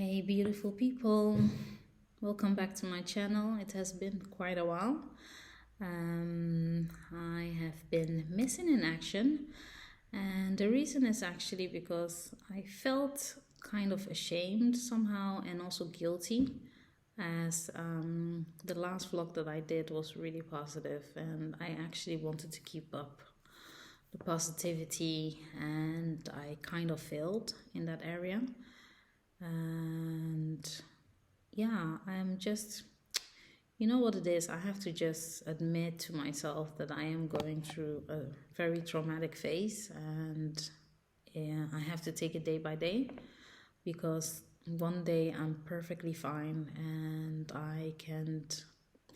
Hey, beautiful people. Welcome back to my channel. It has been quite a while. I have been missing in action, and the reason is actually because I felt kind of ashamed somehow and also guilty, as the last vlog that I did was really positive, and I actually wanted to keep up the positivity, and I kind of failed in that area. And yeah, I'm just, you know what it is? I have to just admit to myself that I am going through a very traumatic phase, and yeah, I have to take it day by day, because one day I'm perfectly fine and I can't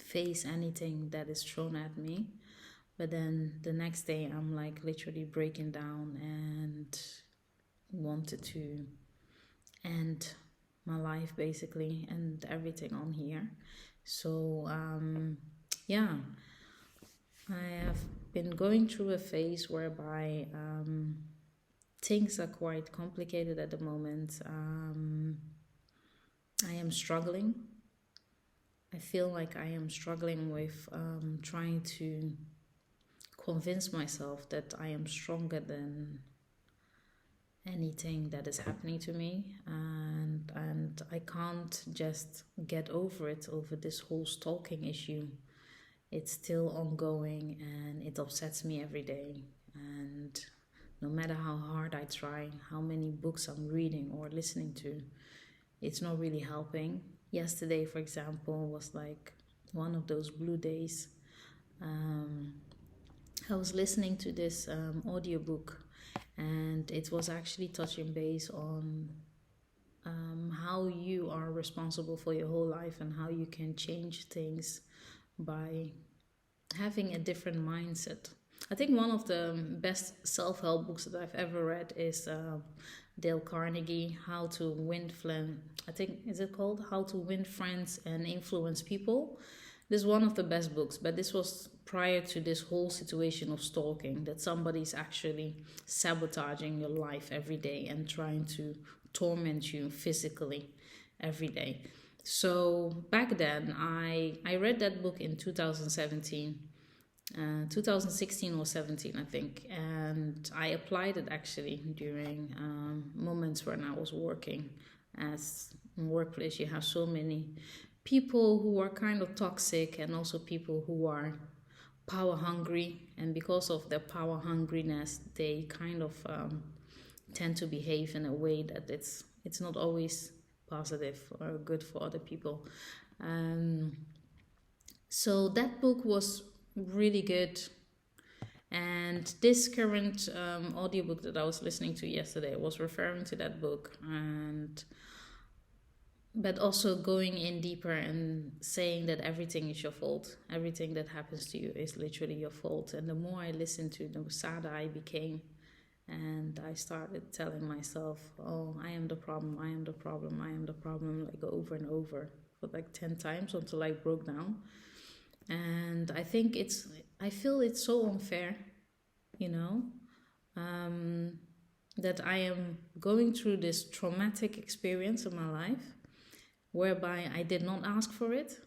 face anything that is thrown at me. But then the next day I'm like literally breaking down and wanted to end my life basically and everything on here. So yeah, I have been going through a phase whereby things are quite complicated at the moment. I am struggling. I feel like I am struggling with trying to convince myself that I am stronger than anything that is happening to me, and I can't just get over it, over this whole stalking issue. It's still ongoing and it upsets me every day, and no matter how hard I try, how many books I'm reading or listening to, it's not really helping. Yesterday, for example, was like one of those blue days. I was listening to this audiobook, and it was actually touching base on how you are responsible for your whole life and how you can change things by having a different mindset. I think one of the best self-help books that I've ever read is Dale Carnegie, How to Win Friends. I think, is it called How to Win Friends and Influence People? This is one of the best books, but this was prior to this whole situation of stalking, that somebody's actually sabotaging your life every day and trying to torment you physically every day. So back then, I read that book in 2017. 2016 or 17, I think, and I applied it actually during moments when I was working. As in workplace, you have so many people who are kind of toxic and also people who are power hungry, and because of their power hungriness, they kind of tend to behave in a way that it's not always positive or good for other people. So that book was really good. And this current audiobook that I was listening to yesterday was referring to that book, and but also going in deeper and saying that everything is your fault. Everything that happens to you is literally your fault. And the more I listened to, the sadder I became. And I started telling myself, oh, I am the problem, I am the problem, I am the problem, like over and over for like 10 times until I broke down. And I feel it's so unfair, you know, that I am going through this traumatic experience in my life whereby I did not ask for it.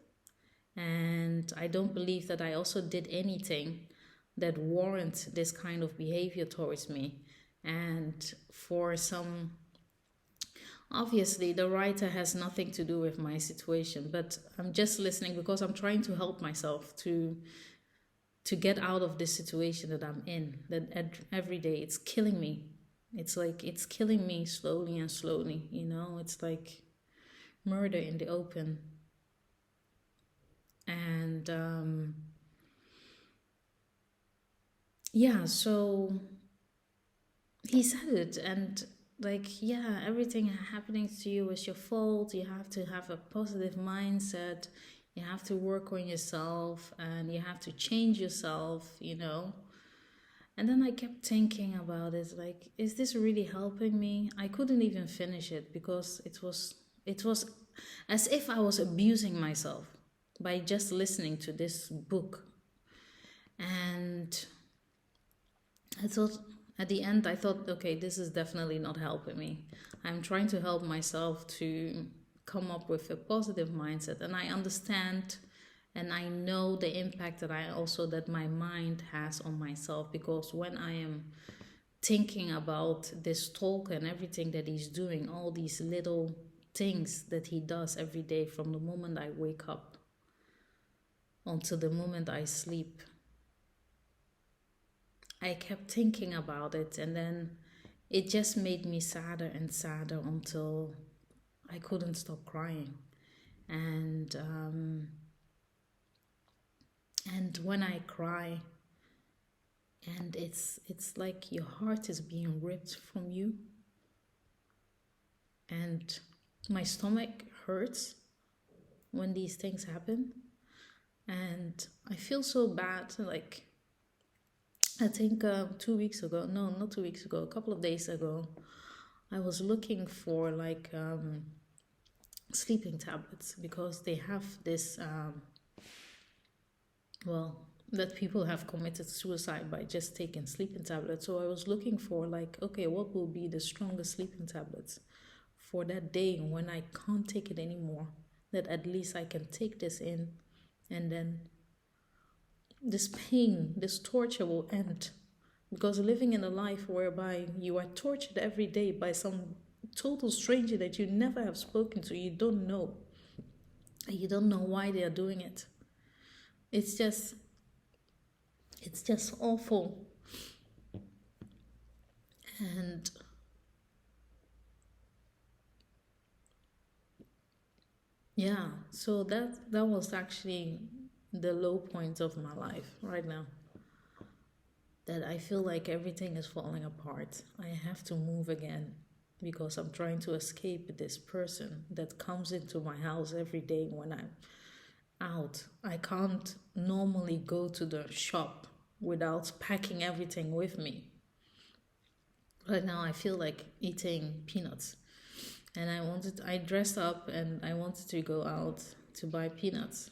And I don't believe that I also did anything that warrant this kind of behavior towards me. And for some, obviously the writer has nothing to do with my situation, but I'm just listening because I'm trying to help myself to get out of this situation that I'm in, that every day it's killing me. It's like it's killing me slowly and slowly, you know. It's like murder in the open. And yeah, so he said it, and like, yeah, everything happening to you is your fault. You have to have a positive mindset, you have to work on yourself, and you have to change yourself, you know. And then I kept thinking about it, like, is this really helping me? I couldn't even finish it because it was as if I was abusing myself by just listening to this book. And I thought, At the end, I thought, okay, this is definitely not helping me. I'm trying to help myself to come up with a positive mindset. And I understand and I know the impact that my mind has on myself, because when I am thinking about this talk and everything that he's doing, all these little things that he does every day from the moment I wake up until the moment I sleep, I kept thinking about it, and then it just made me sadder and sadder until I couldn't stop crying. And when I cry, and it's like your heart is being ripped from you, and my stomach hurts when these things happen, and I feel so bad. Like, I think 2 weeks ago, no, not 2 weeks ago, a couple of days ago, I was looking for like sleeping tablets, because they have this, that people have committed suicide by just taking sleeping tablets. So I was looking for like, okay, what will be the strongest sleeping tablets for that day when I can't take it anymore, that at least I can take this in, and then this pain, this torture will end. Because living in a life whereby you are tortured every day by some total stranger that you never have spoken to, you don't know why they are doing it. It's just awful. And yeah, so that was actually the low point of my life right now, that I feel like everything is falling apart. I have to move again, because I'm trying to escape this person that comes into my house every day when I'm out. I can't normally go to the shop without packing everything with me. Right now I feel like eating peanuts, and I dressed up and I wanted to go out to buy peanuts.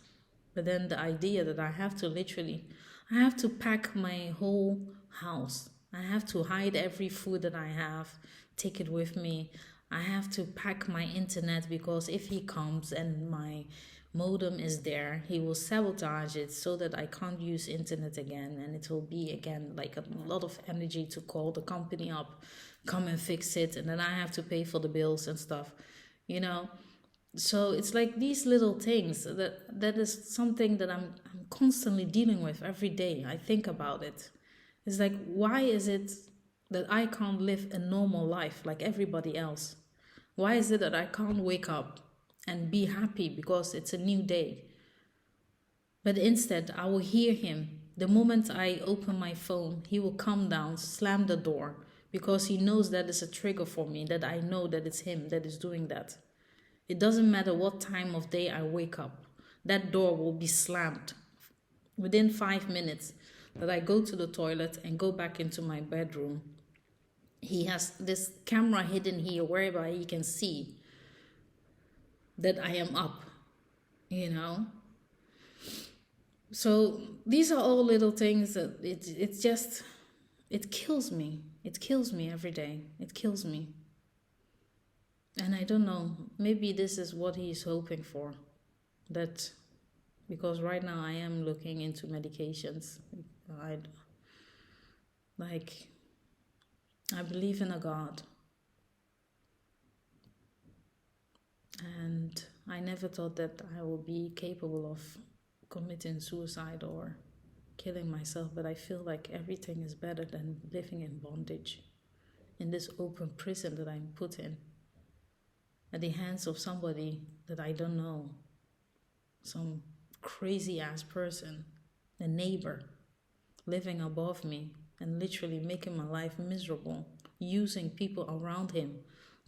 But then the idea that I have to pack my whole house. I have to hide every food that I have, take it with me. I have to pack my internet, because if he comes and my modem is there, he will sabotage it so that I can't use internet again, and it will be again like a lot of energy to call the company up, come and fix it, and then I have to pay for the bills and stuff, you know. So it's like these little things that is something that I'm constantly dealing with every day. I think about it. It's like, why is it that I can't live a normal life like everybody else? Why is it that I can't wake up and be happy because it's a new day? But instead, I will hear him. The moment I open my phone, he will come down, slam the door, because he knows that is a trigger for me, that I know that it's him that is doing that. It doesn't matter what time of day I wake up, that door will be slammed. Within 5 minutes that I go to the toilet and go back into my bedroom, he has this camera hidden here whereby he can see that I am up, you know. So these are all little things that it kills me. It kills me every day. It kills me. And I don't know, maybe this is what he's hoping for. That, because right now I am looking into medications. I believe in a God. And I never thought that I would be capable of committing suicide or killing myself, but I feel like everything is better than living in bondage, in this open prison that I'm put in, at the hands of somebody that I don't know, some crazy ass person, a neighbor, living above me and literally making my life miserable, using people around him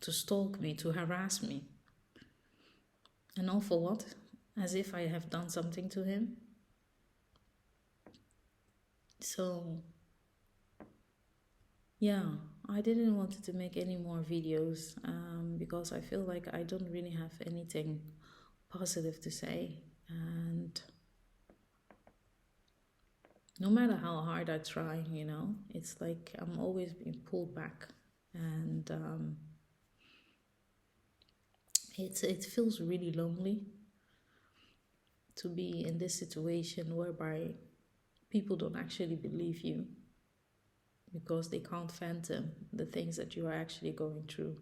to stalk me, to harass me. And all for what? As if I have done something to him. So, yeah, I didn't want to make any more videos because I feel like I don't really have anything positive to say. And No matter how hard I try, it's like I'm always being pulled back. And it feels really lonely to be in this situation whereby people don't actually believe you because they can't fathom the things that you are actually going through,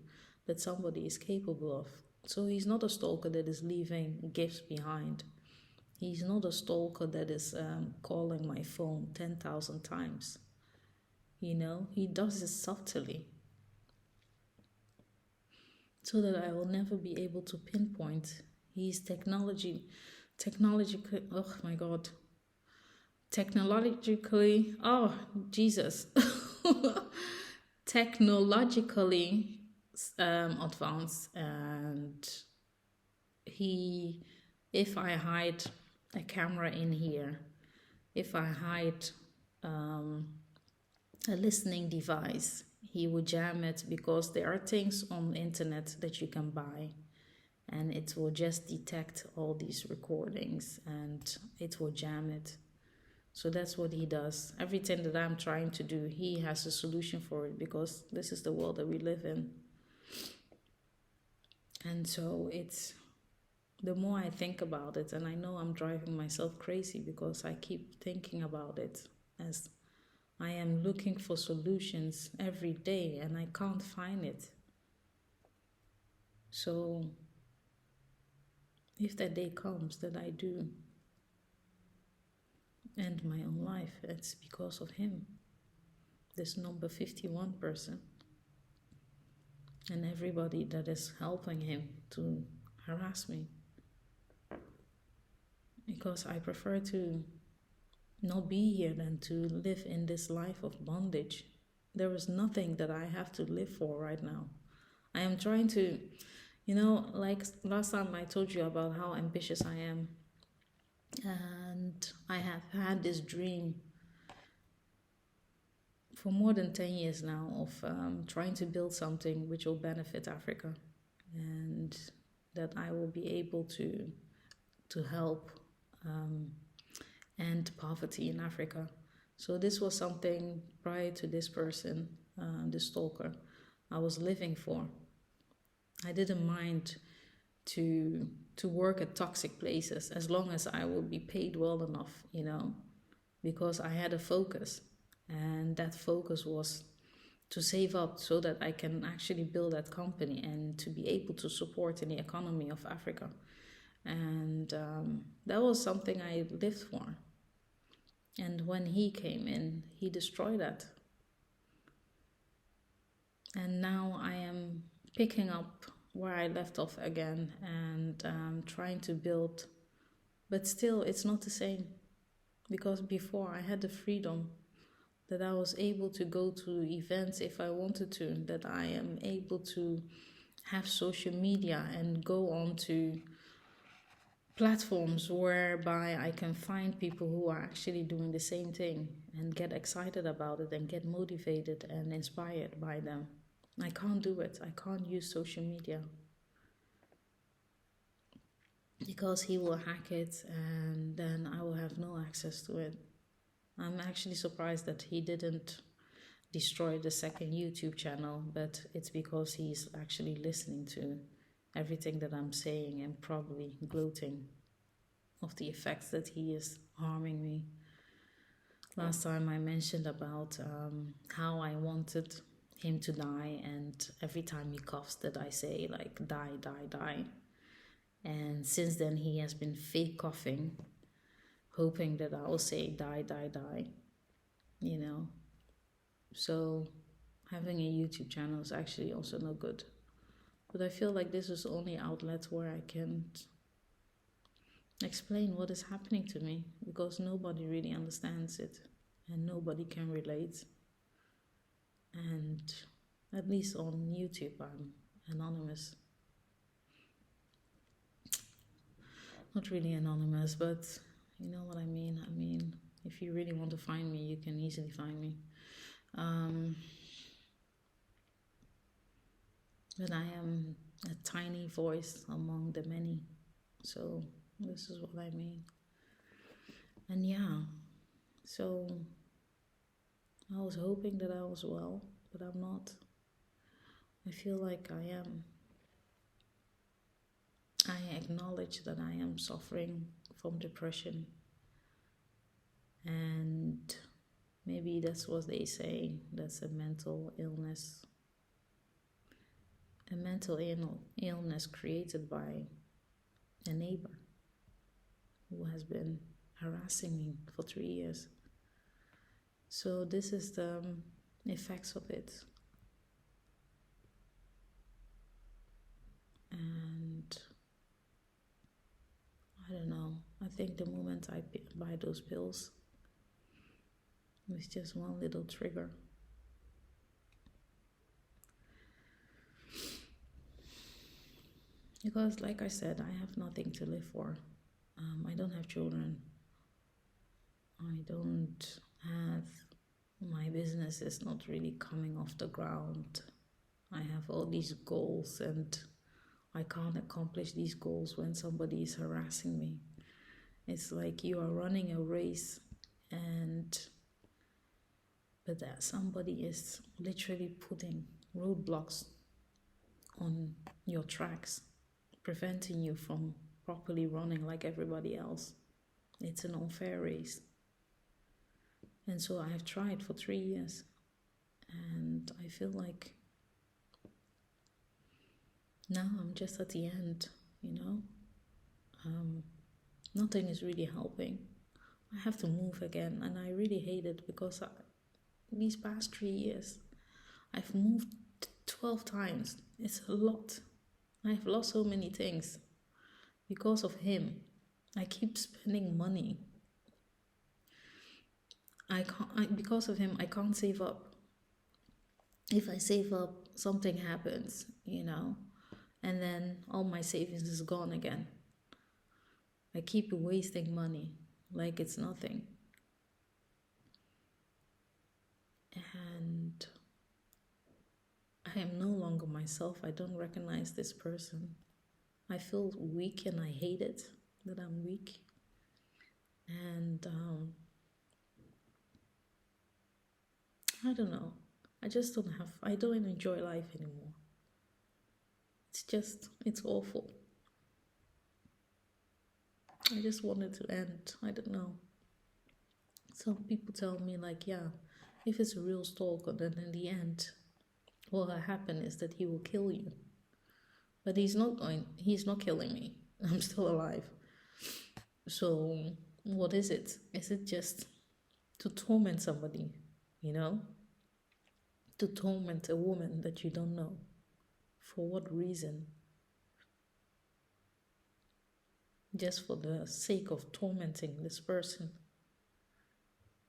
that somebody is capable of. So he's not a stalker that is leaving gifts behind. He's not a stalker that is calling my phone 10,000 times. He does it subtly so that I will never be able to pinpoint. He's technological, oh my God, technologically, oh, Jesus, technologically advanced. And if I hide a camera in here, if I hide a listening device, he would jam it, because there are things on the internet that you can buy and it will just detect all these recordings and it will jam it. So that's what he does. Everything that I'm trying to do, he has a solution for it, because this is the world that we live in. And so the more I think about it, and I know I'm driving myself crazy because I keep thinking about it, as I am looking for solutions every day and I can't find it. So if that day comes that I do end my own life, it's because of him, this number 51 person, and everybody that is helping him to harass me. Because I prefer to not be here than to live in this life of bondage. There is nothing that I have to live for right now. I am trying to, like last time I told you about how ambitious I am. And I have had this dream for more than 10 years now of trying to build something which will benefit Africa, and that I will be able to help end poverty in Africa. So this was something prior to this person, the stalker, I was living for. I didn't mind to work at toxic places as long as I would be paid well enough, because I had a focus, and that focus was to save up so that I can actually build that company and to be able to support in the economy of Africa. And that was something I lived for. And when he came in, he destroyed that. And now I am picking up where I left off again and trying to build. But still, it's not the same. Because before I had the freedom that I was able to go to events if I wanted to, that I am able to have social media and go on to platforms whereby I can find people who are actually doing the same thing and get excited about it and get motivated and inspired by them. I can't do it. I can't use social media because he will hack it and then I will have no access to it. I'm actually surprised that he didn't destroy the second YouTube channel, but it's because he's actually listening to everything that I'm saying and probably gloating of the effects that he is harming me. Last time I mentioned about how I wanted him to die, and every time he coughs that I say like die, die, die. And since then he has been fake coughing, hoping that I will say die, die, die, So having a YouTube channel is actually also no good. But I feel like this is the only outlet where I can explain what is happening to me, because nobody really understands it and nobody can relate. And at least on YouTube I'm anonymous. Not really anonymous, but you know what I mean. I mean, if you really want to find me, you can easily find me. But I am a tiny voice among the many. So this is what I mean. And yeah, So I was hoping that I was well, but I'm not. I feel like I am. I acknowledge that I am suffering from depression, and maybe that's what they say. That's a mental illness. A mental illness created by a neighbor who has been harassing me for 3 years. So this is the effects of it. And I don't know. I think the moment I buy those pills, it's just one little trigger. Because, like I said, I have nothing to live for. I don't have children. I don't have, my business is not really coming off the ground. I have all these goals and I can't accomplish these goals when somebody is harassing me. It's like you are running a race but that somebody is literally putting roadblocks on your tracks, preventing you from properly running like everybody else. It's an unfair race. And so I have tried for 3 years, and I feel like now I'm just at the end, Nothing is really helping. I have to move again, and I really hate it because these past 3 years, I've moved 12 times. It's a lot. I've lost so many things because of him. I keep spending money. Because of him, I can't save up. If I save up, something happens, and then all my savings is gone again. I keep wasting money like it's nothing. And I am no longer myself. I don't recognize this person. I feel weak and I hate it that I'm weak. And I don't know. I don't enjoy life anymore. It's awful. I just want it to end. I don't know. Some people tell me if it's a real stalker, then in the end, what will happen is that he will kill you. But he's not killing me. I'm still alive. So what is it? Is it just to torment somebody, To torment a woman that you don't know? For what reason? Just for the sake of tormenting this person.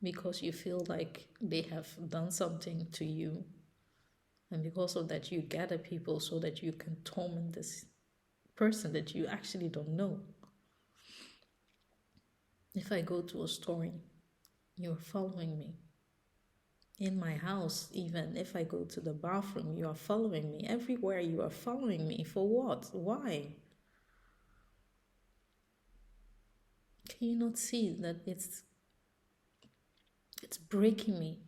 Because you feel like they have done something to you. And because of that, you gather people so that you can torment this person that you actually don't know. If I go to a store, you're following me. In my house, even if I go to the bathroom, you are following me. Everywhere you are following me. For what? Why? Can you not see that it's breaking me?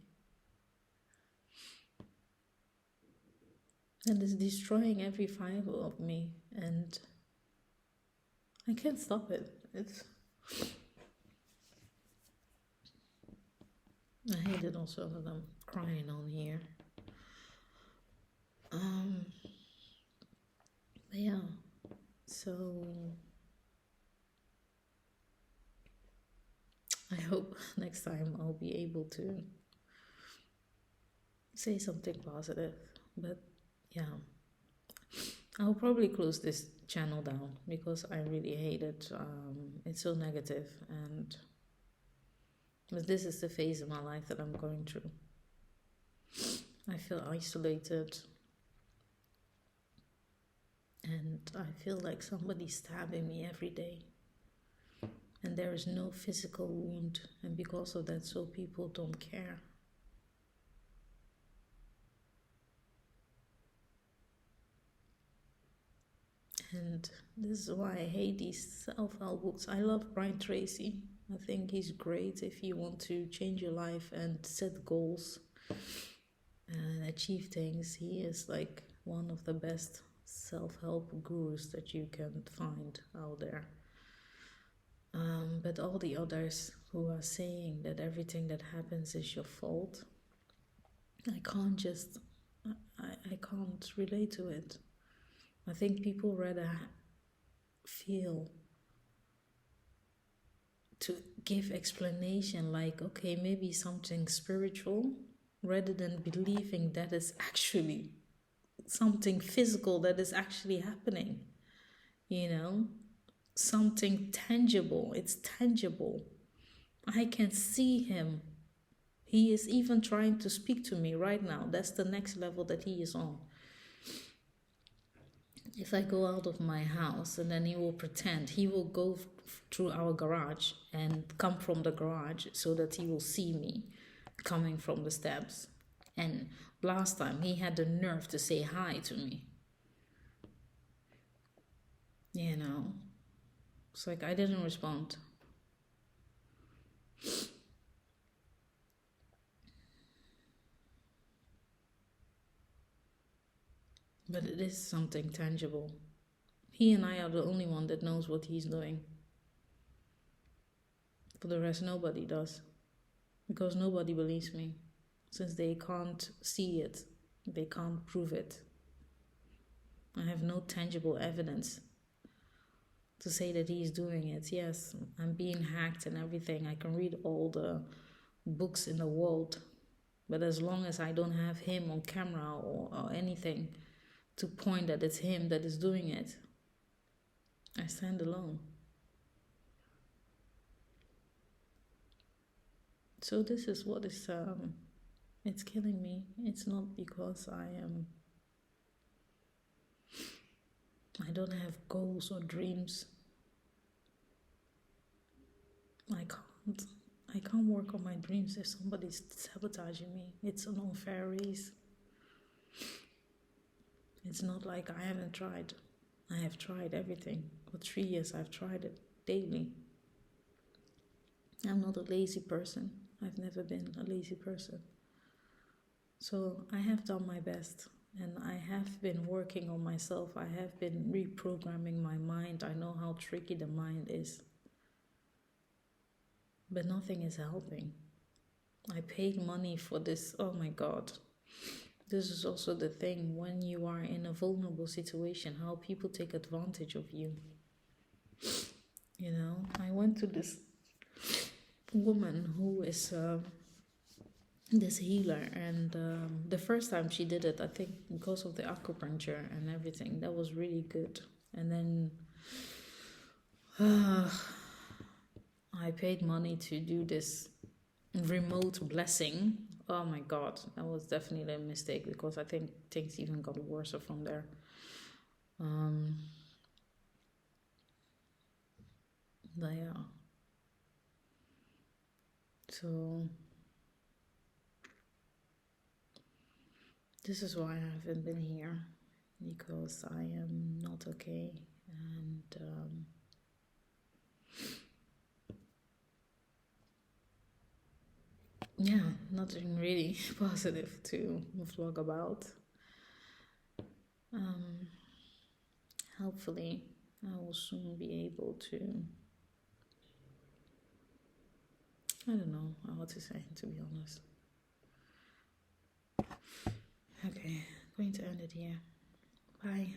And it's destroying every fiber of me. And I can't stop it. I hate it also that I'm crying on here. But yeah, so I hope next time I'll be able to say something positive. But yeah, I'll probably close this channel down because I really hate it. It's so negative, but this is the phase of my life that I'm going through. I feel isolated, and I feel like somebody's stabbing me every day. And there is no physical wound, and because of that, so people don't care. And this is why I hate these self-help books. I love Brian Tracy. I think he's great if you want to change your life and set goals and achieve things. He is like one of the best self-help gurus that you can find out there. But all the others who are saying that everything that happens is your fault, I can't relate to it. I think people rather feel to give explanation like, okay, maybe something spiritual, rather than believing that it's actually something physical that is actually happening, something tangible. It's tangible. I can see him. He is even trying to speak to me right now. That's the next level that he is on. If I go out of my house and then he will pretend, he will go through our garage and come from the garage so that he will see me coming from the steps. And last time he had the nerve to say hi to me. It's like I didn't respond. But it is something tangible. He and I are the only one that knows what he's doing. For the rest, nobody does. Because nobody believes me. Since they can't see it, they can't prove it. I have no tangible evidence to say that he's doing it. Yes, I'm being hacked and everything. I can read all the books in the world. But as long as I don't have him on camera or anything to point that it's him that is doing it, I stand alone. So this is what is it's killing me. It's not because I don't have goals or dreams. I can't work on my dreams if somebody's sabotaging me. It's an unfair race. It's not like I haven't tried. I have tried everything. For 3 years I've tried it daily. I'm not a lazy person. I've never been a lazy person. So I have done my best. And I have been working on myself. I have been reprogramming my mind. I know how tricky the mind is. But nothing is helping. I paid money for this. Oh my God. This is also the thing when you are in a vulnerable situation, how people take advantage of you. I went to this woman who is this healer, and the first time she did it, I think because of the acupuncture and everything, that was really good. And then I paid money to do this remote blessing. Oh my God, that was definitely a mistake because I think things even got worse from there. But yeah. So this is why I haven't been here, because I am not okay, and nothing really positive to vlog about. Hopefully I will soon be able to, I don't know what to say, to be honest. Okay, going to end it here. Bye.